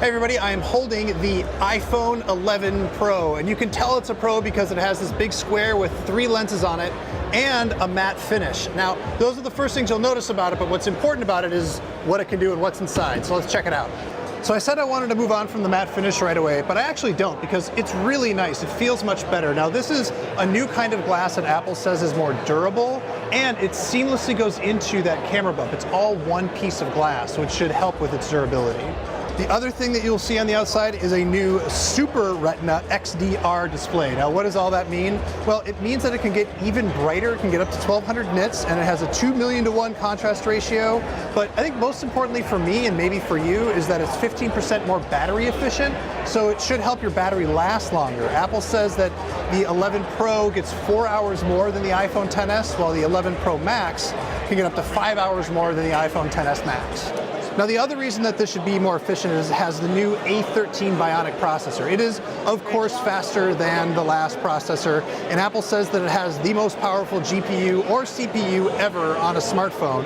Hey everybody, I am holding the iPhone 11 Pro, and you can tell it's a Pro because it has this big square with 3 lenses on it and a matte finish. Now, those are the first things you'll notice about it, but what's important about it is what it can do and what's inside. So let's check it out. So I said I wanted to move on from the matte finish right away, but I actually don't because it's really nice. It feels much better. Now, this is a new kind of glass that Apple says is more durable, and it seamlessly goes into that camera bump. It's all one piece of glass, which should help with its durability. The other thing that you'll see on the outside is a new Super Retina XDR display. Now, what does all that mean? Well, it means that it can get even brighter. It can get up to 1200 nits, and it has a 2,000,000:1 contrast ratio. But I think most importantly for me, and maybe for you, is that it's 15% more battery efficient, so it should help your battery last longer. Apple says that the 11 Pro gets 4 hours more than the iPhone XS, while the 11 Pro Max can get up to 5 hours more than the iPhone XS Max. Now, the other reason that this should be more efficient is it has the new A13 Bionic processor. It is, of course, faster than the last processor, and Apple says that it has the most powerful GPU or CPU ever on a smartphone.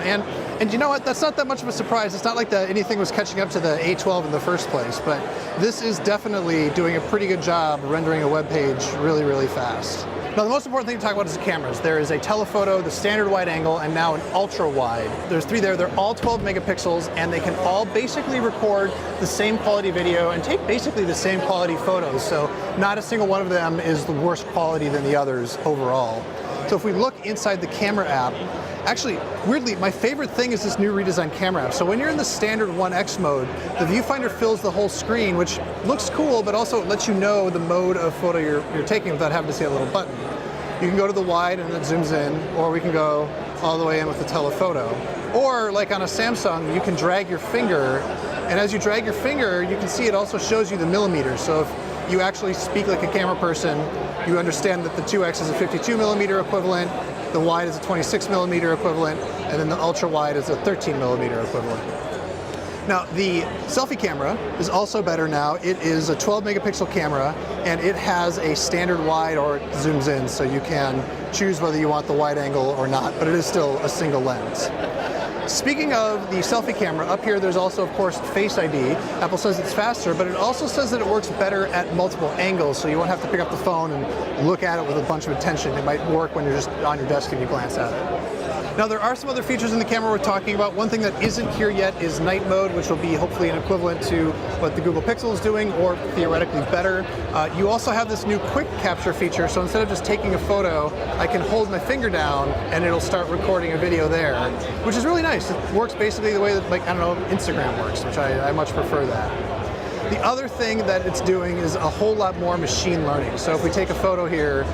And you know what? That's not that much of a surprise. It's not like anything was catching up to the A12 in the first place, but this is definitely doing a pretty good job rendering a web page really, really fast. Now, the most important thing to talk about is the cameras. There is a telephoto, the standard wide angle, and now an ultra wide. There's 3 there. They're all 12 megapixels, and they can all basically record the same quality video and take basically the same quality photos. So not a single one of them is the worse quality than the others overall. So if we look inside the camera app, actually, weirdly, my favorite thing is this new redesigned camera app. So when you're in the standard 1X mode, the viewfinder fills the whole screen, which looks cool, but also lets you know the mode of photo you're taking without having to see a little button. You can go to the wide and it zooms in, or we can go all the way in with the telephoto. Or like on a Samsung, you can drag your finger, and as you drag your finger, you can see it also shows you the millimeters. So if you actually speak like a camera person, you understand that the 2X is a 52mm equivalent, the wide is a 26mm equivalent, and then the ultra wide is a 13mm equivalent. Now, the selfie camera is also better now. It is a 12 megapixel camera, and it has a standard wide, or it zooms in, so you can choose whether you want the wide angle or not, but it is still a single lens. Speaking of the selfie camera, up here there's also, of course, Face ID. Apple says it's faster, but it also says that it works better at multiple angles, so you won't have to pick up the phone and look at it with a bunch of attention. It might work when you're just on your desk and you glance at it. Now, there are some other features in the camera we're talking about. One thing that isn't here yet is night mode, which will be hopefully an equivalent to what the Google Pixel is doing, or theoretically better. You also have this new quick capture feature, so instead of just taking a photo, I can hold my finger down and it'll start recording a video there, which is really nice. It works basically the way that, like, I don't know, Instagram works, which I much prefer that. The other thing that it's doing is a whole lot more machine learning. So if we take a photo here,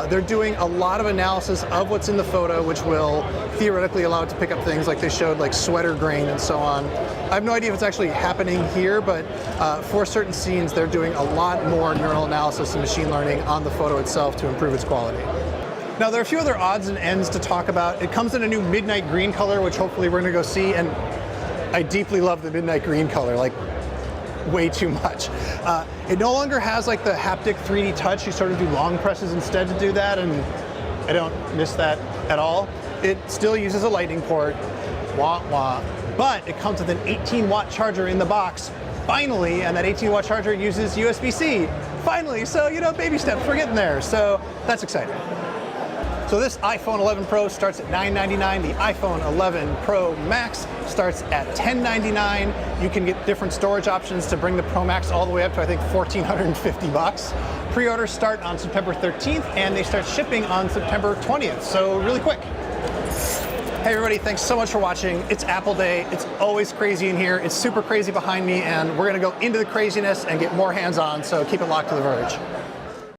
they're doing a lot of analysis of what's in the photo, which will theoretically allow it to pick up things like they showed, like sweater grain and so on. I have no idea if it's actually happening here, but for certain scenes, they're doing a lot more neural analysis and machine learning on the photo itself to improve its quality. Now, there are a few other odds and ends to talk about. It comes in a new midnight green color, which hopefully we're gonna go see, and I deeply love the midnight green color. Like, way too much. It no longer has like the haptic 3D touch. You sort of do long presses instead to do that, and I don't miss that at all. It still uses a lightning port, wah wah, but it comes with an 18-watt charger in the box, finally, and that 18-watt charger uses USB-C, finally. So, you know, baby steps, we're getting there. So that's exciting. So this iPhone 11 Pro starts at $999. The iPhone 11 Pro Max starts at $1099. You can get different storage options to bring the Pro Max all the way up to, I think, $1,450. Pre-orders start on September 13th, and they start shipping on September 20th, so really quick. Hey everybody, thanks so much for watching. It's Apple Day. It's always crazy in here. It's super crazy behind me, and we're gonna go into the craziness and get more hands-on, so keep it locked to The Verge.